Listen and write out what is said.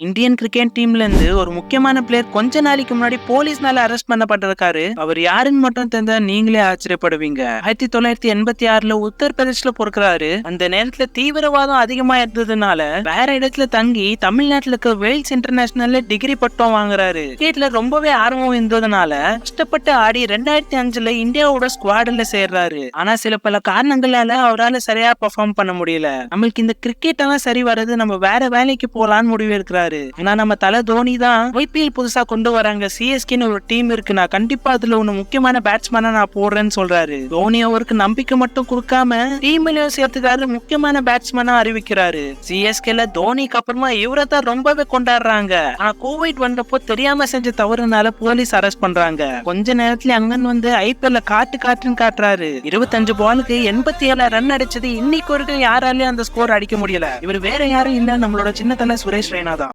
Indian cricket டீம்ல இருந்து ஒரு முக்கியமான பிளேயர் கொஞ்ச நாளைக்கு முன்னாடி போலீஸ்னால அரெஸ்ட் பண்ணப்பட்டிருக்காரு. அவர் யாருன்னு மட்டும் தெரிஞ்சா நீங்களே ஆச்சரியப்படுவீங்க. 1986ல உத்தரப்பிரதேஷ்ல பொறுக்கிறாரு. அந்த நேரத்துல தீவிரவாதம் அதிகமா இருந்ததுனால வேற இடத்துல தங்கி தமிழ்நாட்டுல இருக்க வேல்ஸ் இன்டர்நேஷனல்ல டிகிரி பட்டம் வாங்குறாரு. கிரிக்கெட்ல ரொம்பவே ஆர்வம் இருந்ததுனால கஷ்டப்பட்டு ஆடி 2005ல இந்தியாவோட ஸ்குவாட்ல சேர்றாரு. ஆனா சில பல காரணங்களால அவரால் சரியா பெர்ஃபார்ம் பண்ண முடியல. நம்மளுக்கு இந்த கிரிக்கெட் எல்லாம் சரி வர்றது நம்ம வேற வேலைக்கு போலான்னு முடிவு இருக்கிறாரு. ஆனா நம்ம தல தோனி தான் ஐபிஎல் புதுசா கொண்டு வராங்க, சிஎஸ்கேன்னு ஒரு டீம் இருக்கு, நான் கண்டிப்பா அதுல ஒன்னு முக்கியமான பேட்ஸ்மேனா நான் போடுறேன்னு சொல்றாரு. தோனி அவருக்கு நம்பிக்கை மட்டும் கொடுக்காம டீம்லயும் சேர்த்துக்காரு, முக்கியமான பேட்ஸ்மேனா அறிவிக்கிறாரு. சிஎஸ்கேல தோனிக்கு அப்புறமா இவரை தான் ரொம்பவே கொண்டாடுறாங்க. ஆனா கோவிட் வந்தப்போ தெரியாம செஞ்ச தவறுனால போலீஸ் அரெஸ்ட் பண்றாங்க. கொஞ்ச நேரத்துல அங்கன் வந்து ஐபிஎல்ல காட்டுன்னு காட்டுறாரு. 25 பாலுக்கு 87 ரன் அடிச்சது இன்னைக்கு வரைக்கும் யாராலையும் அந்த ஸ்கோர் அடிக்க முடியல. இவர் வேற யாரும் இல்ல, நம்மளோட சின்ன தலை சுரேஷ் ரெய்னா தான்.